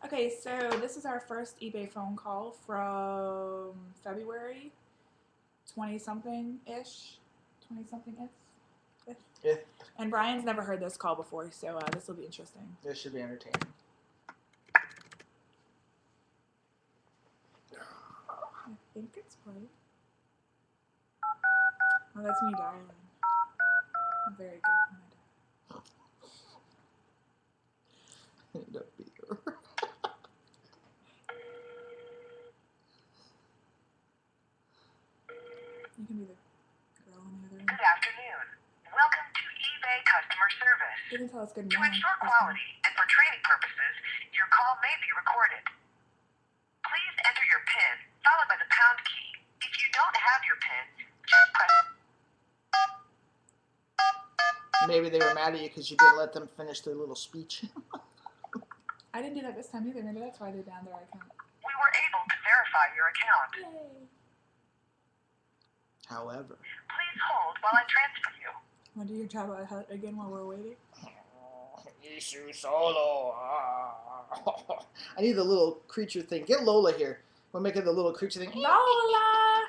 Okay, so this is our first eBay phone call from February 20 something ish. 20 something ish. Yeah. And Brian's never heard this call before, so this will be interesting. This should be entertaining. I think it's played. Oh, that's me dialing. I'm very good when I dial. I need a beer. You can be the girl on the other end. Good afternoon. Welcome to eBay customer service. You can tell us good To morning. ensure quality and for training purposes, your call may be recorded. Please enter your PIN followed by the pound key. If you don't have your PIN, just press. Maybe they were mad at you because you didn't let them finish their little speech. I didn't do that this time either. Maybe that's why they banned their account. We were able to verify your account. Yay. Please However. hold while I transfer you. Want to do your job again while we're waiting? Issue solo. I need the little creature thing. Get Lola here. We'll make it the little creature thing. Lola!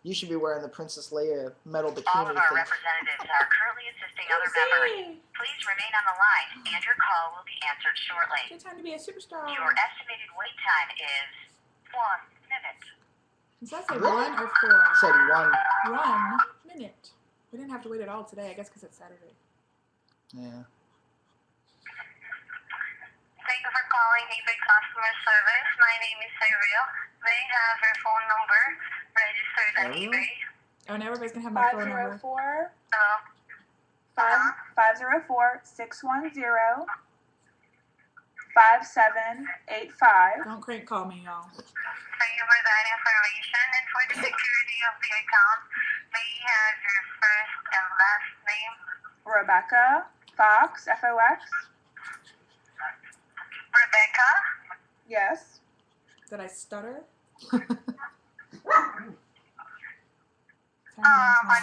You should be wearing the Princess Leia metal All bikini of our thing. representatives are currently assisting other members. Please remain on the line, and your call will be answered shortly. Good time to be a superstar. Your estimated wait time is 1 minute. Does that say 1 or 4? Said 1. 1 minute. We didn't have to wait at all today, I guess because it's Saturday. Yeah. Thank you for calling eBay customer service. My name is Ariel. May I have your phone number registered on Ariel? eBay? Oh, and everybody's going to have my phone number. 504 Hello? 504 610 5785. Don't crank call me, y'all. Thank you for that information. And for the security of the account, may I have your first and last name? Rebecca Fox, Fox. Rebecca? Yes. Did I stutter? I'm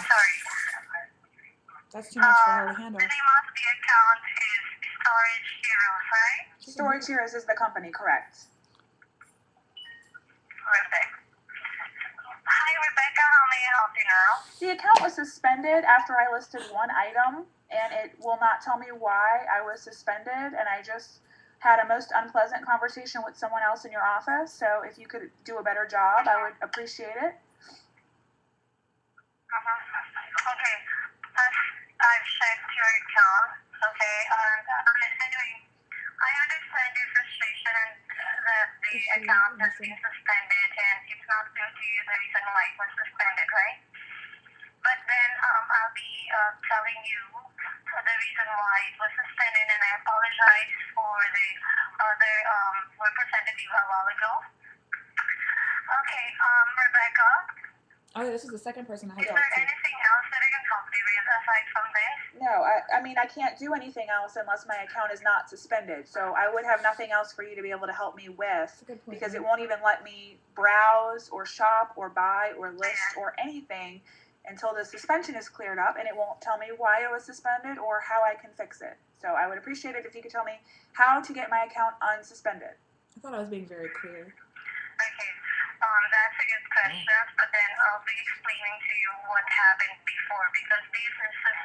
sorry. That's too much for her to handle. The name of the account is StorageHeroes, right? StorageHeroes is the company, correct? Perfect. Hi, Rebecca. How may I help you now? The account was suspended after I listed one item, and it will not tell me why I was suspended, and I just had a most unpleasant conversation with someone else in your office, so if you could do a better job, I would appreciate it. Okay. I've checked your account. Okay. Anyway, I understand your frustration and that the account has been suspended, and it's not clear to you the reason why it was suspended, right? But then I'll be telling you the reason why it was suspended, and I apologize for the other representative a while ago. Okay, Rebecca. Oh, this is the second person I had Is talked there to. anything else that I can help you with aside from this? No, I mean, I can't do anything else unless my account is not suspended, so I would have nothing else for you to be able to help me with, That's a good point. because it won't even let me browse or shop or buy or list or anything until the suspension is cleared up, and it won't tell me why it was suspended or how I can fix it. So I would appreciate it if you could tell me how to get my account unsuspended. I thought I was being very clear. Okay, that's a good question, but then I'll be explaining to you what happened before, because businesses...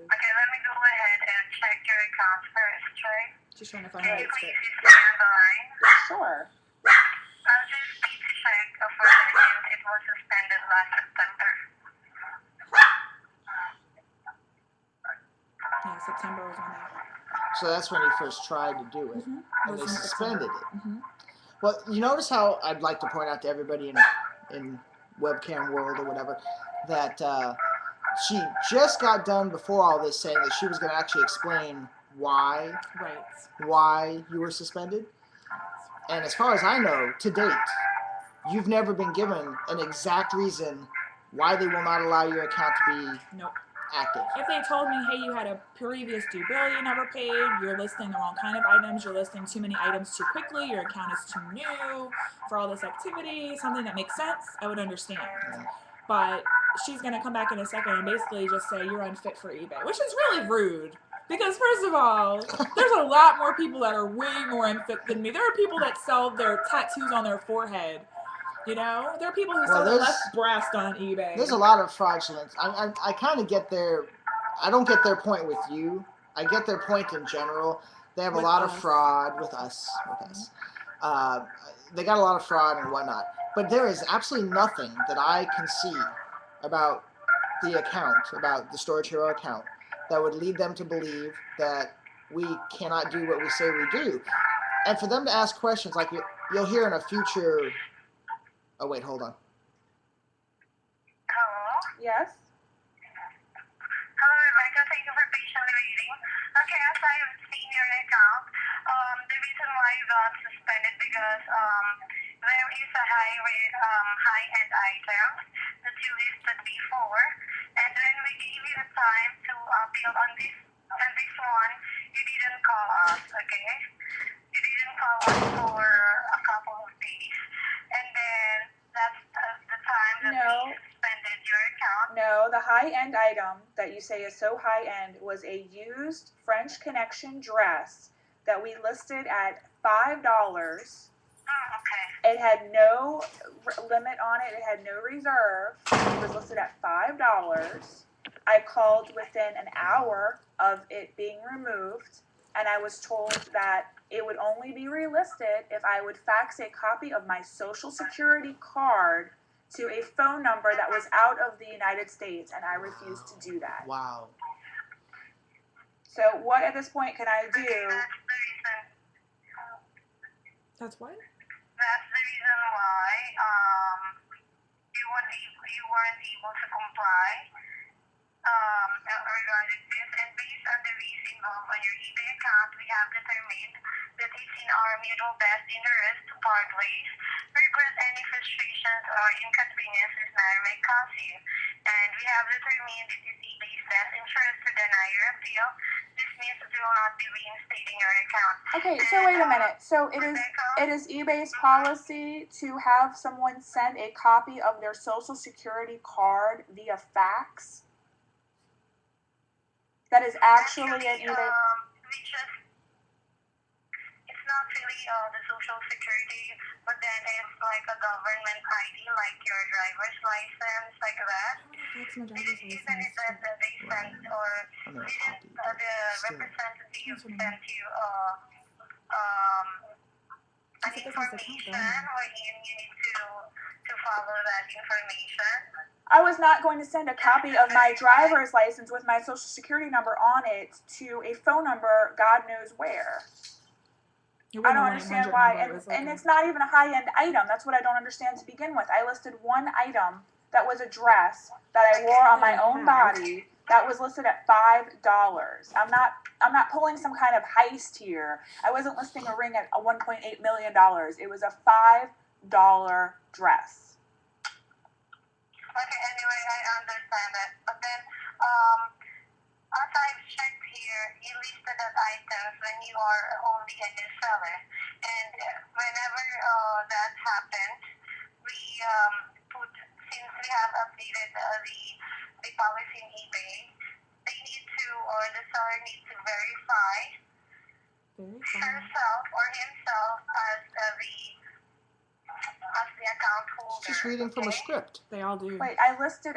Okay, let me go ahead and check your account first, right? Just trying to find Can out you it's please fit. stay on the line? Sure. I'll just need to check for since it was suspended last September. Yeah, September was when So that's when he first tried to do it. they... And they suspended it. Mm-hmm. Well, you notice how I'd like to point out to everybody in webcam world or whatever that she just got done before all this saying that she was going to actually explain why you were suspended. And as far as I know, to date, you've never been given an exact reason why they will not allow your account to be Nope. active. If they told me, hey, you had a previous due bill you never paid, you're listing the wrong kind of items, you're listing too many items too quickly, your account is too new for all this activity, something that makes sense, I would understand. But she's going to come back in a second and basically just say you're unfit for eBay, which is really rude. Because first of all, there's a lot more people that are way more unfit than me. There are people that sell their tattoos on their forehead. You know, there are people who sell their left breast on eBay. There's a lot of fraudulence. I kind of get their, I don't get their point with you. I get their point in general. They have a lot of fraud with us. They got a lot of fraud and whatnot. But there is absolutely nothing that I can see about the account, about the Storage Hero account, that would lead them to believe that we cannot do what we say we do. And for them to ask questions like you'll hear in a future... Oh, wait, hold on. Hello? Yes? Hello, Rebecca. Thank you for patiently waiting. Okay, as I've seen your account, the reason why you got suspended because there is a high-end item that you listed before, and when we gave you a time to appeal on this one, you didn't call us, okay? You didn't call us for a couple of days, and then that's the time that we suspended your account. No, the high-end item that you say is so high-end was a used French Connection dress that we listed at $5. Okay. It had no limit on it. It had no reserve. It was listed at $5. I called within an hour of it being removed, and I was told that it would only be relisted if I would fax a copy of my Social Security card to a phone number that was out of the United States, and I refused to do that. Wow. So what at this point can I do? Okay, that's the reason. That's what? That's the reason why you weren't able to comply regarding this. And based on the risk involved on your eBay account, we have determined that it's in our mutual best interest to part ways. We regret any frustrations or inconveniences that may cause you. And we have determined it is eBay's best interest to deny your appeal. This means that we will not be reinstating your account. Okay, so wait a minute. So it is eBay's policy to have someone send a copy of their Social Security card via fax? That is actually an eBay. It's not really the Social Security, but then it's like a government ID, like your driver's license, like that. Even if they send or didn't the representative send you an information wherein you need to follow that information. I was not going to send a copy of my driver's license with my Social Security number on it to a phone number God knows where. I don't understand why. And it's not even a high-end item. That's what I don't understand to begin with. I listed one item that was a dress that I wore on my own body that was listed at $5. I'm not pulling some kind of heist here. I wasn't listing a ring at $1.8 million. It was a $5 dress. Okay, anyway, I understand that. But then, as I've checked here, you listed as items when you are only a new seller. And whenever that happens, we since we have updated the policy in eBay, they need to, or the seller needs to verify herself or himself as the account holder. Just reading from a script. They all do. Wait, I listed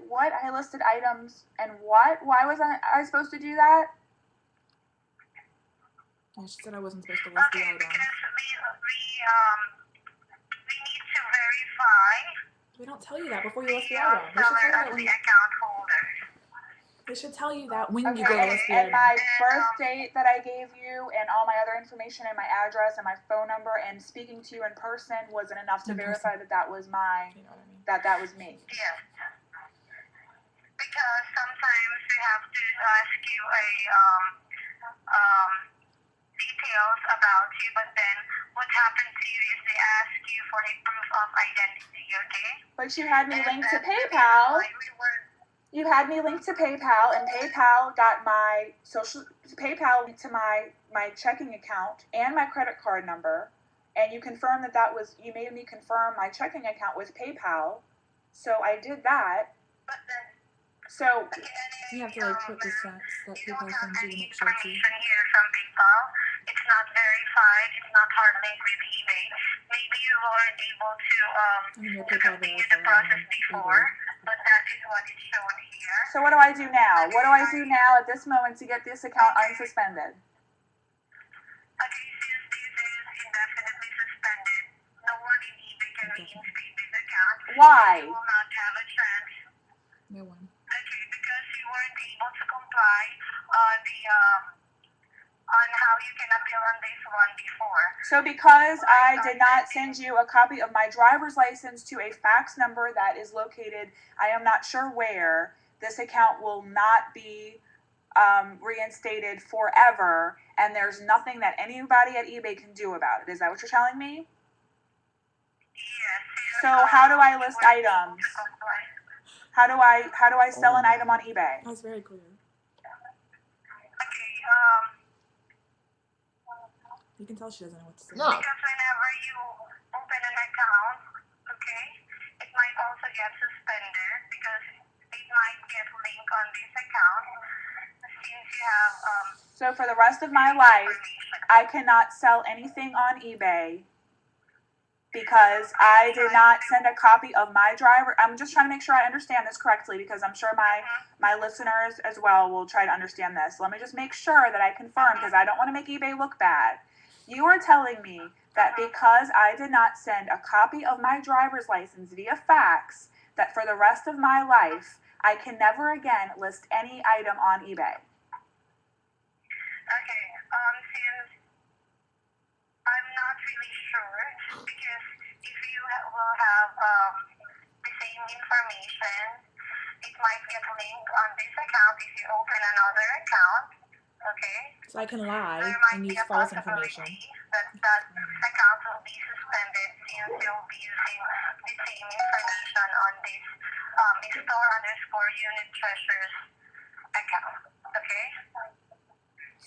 what? I listed items and what? Why was I supposed to do that? Yeah, she said I wasn't supposed to list the items. Because we need to verify. They don't tell you that before you list the The item. They should seller tell you as that the account holder. They should tell you that when you Okay, go to list the and item. my birth date that I gave you and all my other information and my address and my phone number and speaking to you in person wasn't enough to verify that that was my, You know what I mean? that was me. Yes. Because sometimes we have to ask you details about you, but then what happens to you is they ask you for a proof of identity, okay? But you had me linked to PayPal. You had me linked to PayPal, and PayPal got my PayPal linked to my checking account and my credit card number, and you confirmed that you made me confirm my checking account with PayPal, so I did that. But then, So Okay, anyway, You have to like put the stats that you people don't send have you to any make sure it's you. information here from people. It's not verified. It's not hard linked with eBay. Maybe you weren't able to And your to PayPal continue the verified process and before, eBay. but that is what is shown here. so what do I do now? What do I do now at this moment to get this account unsuspended? Okay, since this is indefinitely suspended, no one in eBay can reinstate this account. Why? You will not have a chance. No one. Okay, because you weren't able to comply on the on how you can appeal on this one before. So because I did not send you a copy of my driver's license to a fax number that is located, I am not sure where, this account will not be reinstated forever, and there's nothing that anybody at eBay can do about it. Is that what you're telling me? Yes. So how do I list items? To comply. How do I sell an item on eBay? That's very clear. Okay, You can tell she doesn't know what to say. No. because whenever you open an account, okay, it might also get suspended because it might get linked on this account since you have So for the rest of my life, information. I cannot sell anything on eBay because I did not send a copy of my driver. I'm just trying to make sure I understand this correctly because I'm sure my listeners as well will try to understand this. Let me just make sure that I confirm because I don't want to make eBay look bad. You are telling me that because I did not send a copy of my driver's license via fax, that for the rest of my life, I can never again list any item on eBay. Okay, since I'm not really sure because if you will have the same information, it might get linked on this account if you open another account, okay? So I can lie There might and be use a false possibility information. that account will be suspended since you'll be using the same information on this store_unit treasures account, okay?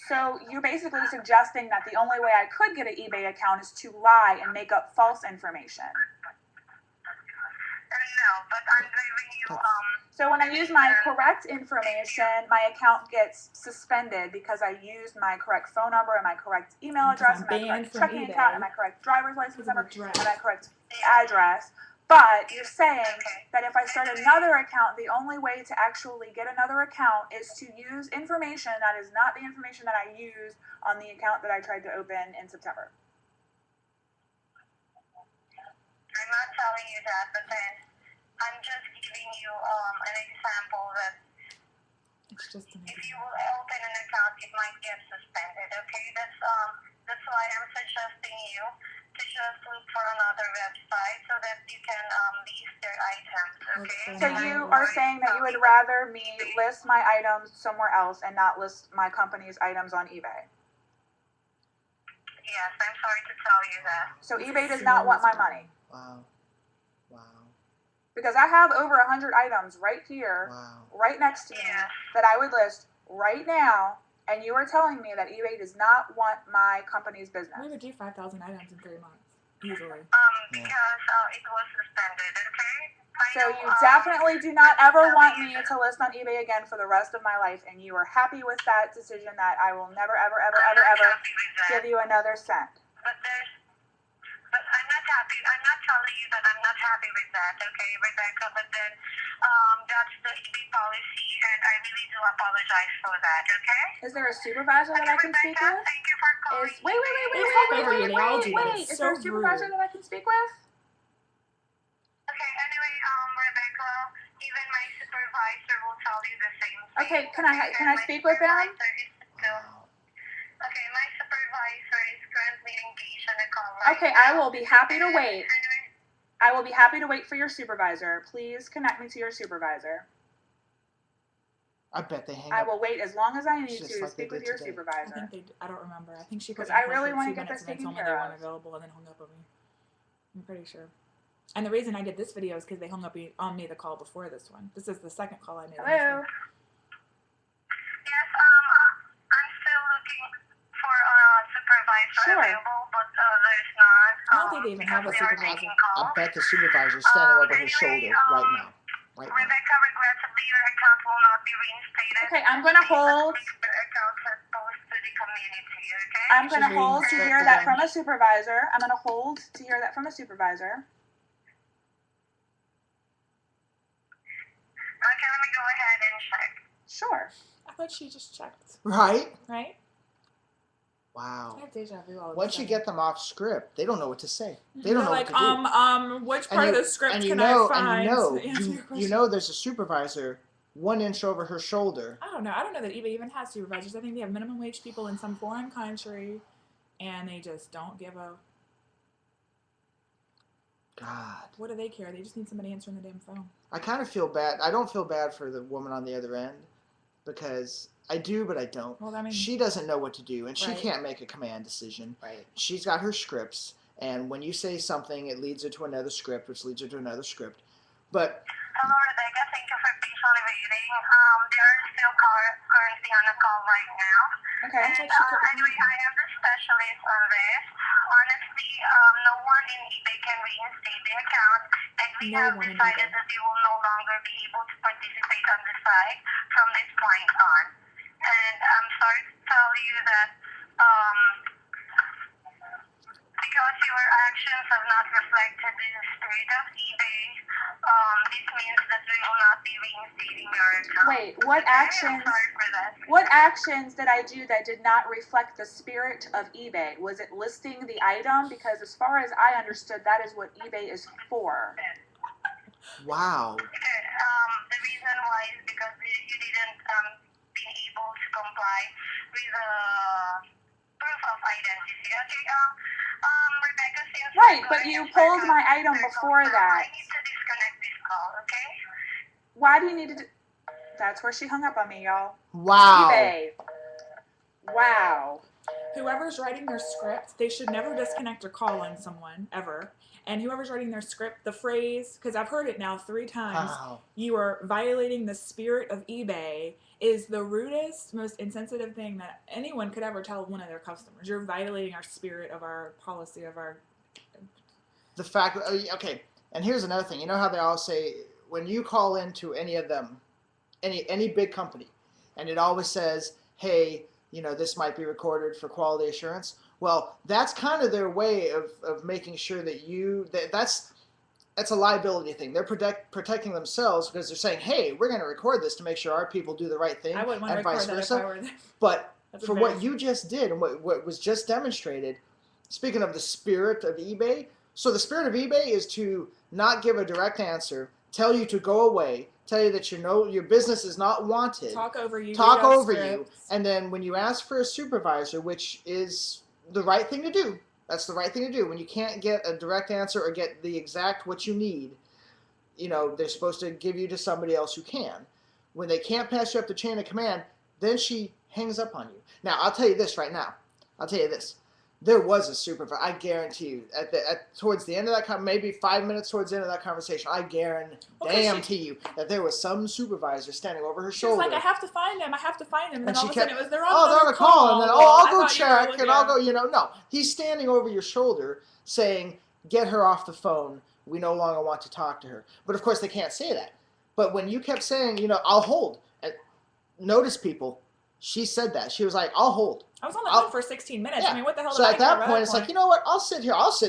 So you're basically suggesting that the only way I could get an eBay account is to lie and make up false information. No, but I'm giving you So when I use my correct information, my account gets suspended because I used my correct phone number and my correct email And 'cause address I'm and my banned correct from checking eBay account and my correct driver's license because of number address. and my correct address. But you're saying that if I start another account, the only way to actually get another account is to use information that is not the information that I used on the account that I tried to open in September. I'm not telling you that, but then I'm just giving you an example that It's just an if you example. will open an account, it might get suspended. Okay, that's why I'm suggesting you to just look for another website so that you can list your items. Okay. So you are saying that you would rather me list my items somewhere else and not list my company's items on eBay. Yes, I'm sorry to tell you that. So eBay does not want my money Wow. Wow. because I have over 100 items right here, Wow. right next to me, Yeah. that I would list right now, and you are telling me that eBay does not want my company's business. We would do 5,000 items in 3 months. Easily. Because it was suspended, okay? So you definitely do not ever want me to list on eBay again for the rest of my life, and you are happy with that decision that I will never, ever, ever, I'm ever, not ever happy with that. give you another cent. But I'm not happy. I'm not telling you that I'm not happy with that, okay, Rebecca? But then that's the eBay policy, and I really do apologize for that, okay? Is there a supervisor that I can speak Rebecca, with? thank you for calling. Wait. They all do that. It's Is so there a supervisor rude. that I can speak with? Okay, anyway, Rebecca, even my supervisor will tell you the same thing. Okay, can I speak with them? Okay, my supervisor is currently engaged in a call Okay, I will be happy to wait. I will be happy to wait for your supervisor. Please connect me to your supervisor. I bet they hang I up. will wait as long as I need Just to like they speak with did your today. I supervisor. think I don't remember. I think she put 'Cause me on I hold really for wanna 2 get minutes this and then taken told me care they of. weren't available and then hung up on me. I'm pretty sure. And the reason I did this video is because they hung up on me the call before this one. This is the second call I made. on this Hello? one. Yes, I'm still looking for a supervisor Sure. available, but there's none. I don't think they even have a because they are supervisor. taking I calls. bet the supervisor's standing over his Anyway, shoulder right now. Right now. Rebecca, regrettably, your account will not be reinstated. Okay, I'm gonna hold. The account has posted to the community, okay? I'm gonna She's reading hold the to script hear that again. from a supervisor. I'm gonna hold to hear that from a supervisor. Okay, let me go ahead and check. Sure. I thought she just checked, Right? right? Wow. I have deja vu all of a Once you sudden. get them off script, they don't know what to say. They They're don't know like, what to do. which part of the script and you can know, I find and you know, to answer your you question? know, there's a supervisor 1 inch over her shoulder. I don't know. I don't know that eBay even has supervisors. I think they have minimum wage people in some foreign country, and they just don't give a. God. What do they care? They just need somebody answering the damn phone. I kind of feel bad. I don't feel bad for the woman on the other end because I do, but I don't. Well, I mean, She doesn't know what to do, and she Right. can't make a command decision. right. She's got her scripts, and when you say something, it leads her to another script, which leads her to another script. But Hello, Rebecca. Thank you for patiently waiting. They are still currently on a call right now. Okay. Like she could- Anyway, I am the specialist on this. Honestly, no one in eBay can reinstate the account, and we No have one in decided eBay. that they will no longer be able to participate on the site from this point on. And I'm sorry to tell you that because your actions have not reflected the spirit of eBay, this means that we will not be reinstating your account. Wait, what Okay? I'm actions? sorry for that. What actions did I do that did not reflect the spirit of eBay? Was it listing the item? Because as far as I understood, that is what eBay is for. wow. Okay, the reason why is because you didn't be able to comply with the proof of identity. Okay, Rebecca, since Right, we're but going you in pulled circles, my item before that. I need to disconnect this call, okay? Why do you need to do? That's where she hung up on me, y'all. Wow. eBay. Wow. Whoever's writing their script, they should never disconnect or call on someone ever. And whoever's writing their script, the phrase, because I've heard it now 3 times, Wow. you are violating the spirit of eBay, is the rudest, most insensitive thing that anyone could ever tell one of their customers. You're violating our spirit of our policy, of our. The fact, okay, and here's another thing. You know how they all say when you call into any of them, any big company, and it always says, hey, this might be recorded for quality assurance. Well, that's kind of their way of making sure that that's a liability thing. They're protecting themselves because they're saying, hey, we're going to record this to make sure our people do the right thing, I wouldn't want to and record vice that versa. if I were there. But That's for what embarrassing. you just did and what was just demonstrated, speaking of the spirit of eBay, so the spirit of eBay is to not give a direct answer, tell you to go away, tell you that your business is not wanted, Talk over you. talk read off over you, scripts. and then when you ask for a supervisor, which is the right thing to do, that's the right thing to do. When you can't get a direct answer or get the exact what you need, they're supposed to give you to somebody else who can. When they can't pass you up the chain of command, then she hangs up on you. Now, I'll tell you this right now. I'll tell you this. There was a supervisor. I guarantee you, towards the end of that, maybe 5 minutes towards the end of that conversation, I guarantee you that there was some supervisor standing over her She was shoulder. like, I have to find him. I have to find him. And then And all she of a sudden kept, it was, they're on they're another on a call, and then, I'll I go thought you were check, looking- and I'll go, no. He's standing over your shoulder saying, get her off the phone. We no longer want to talk to her. But of course, they can't say that. But when you kept saying, I'll hold, notice people, she said that. She was like, I'll hold. I was on the phone for 16 minutes. Yeah. I mean, what the hell So did I at care that about point, it's like, you know what? I'll sit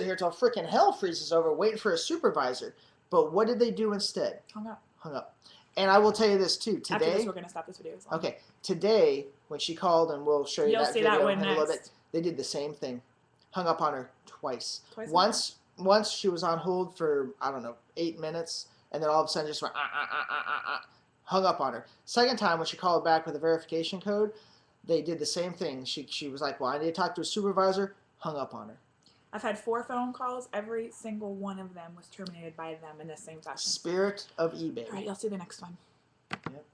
here till freaking hell freezes over, waiting for a supervisor. But what did they do instead? Hung up. And I will tell you this too. After this, Today, we're going to stop this video. As well. okay. Today, when she called, and we'll show you You'll that see video that one in a little next. bit. They did the same thing. Hung up on her twice. Twice. Once she was on hold for 8 minutes, and then all of a sudden just went hung up on her. Second time when she called back with a verification code, they did the same thing. She was like, well, I need to talk to a supervisor. Hung up on her. I've had 4 phone calls. Every single one of them was terminated by them in the same fashion. Spirit of eBay. All right, you'll see the next one. Yep.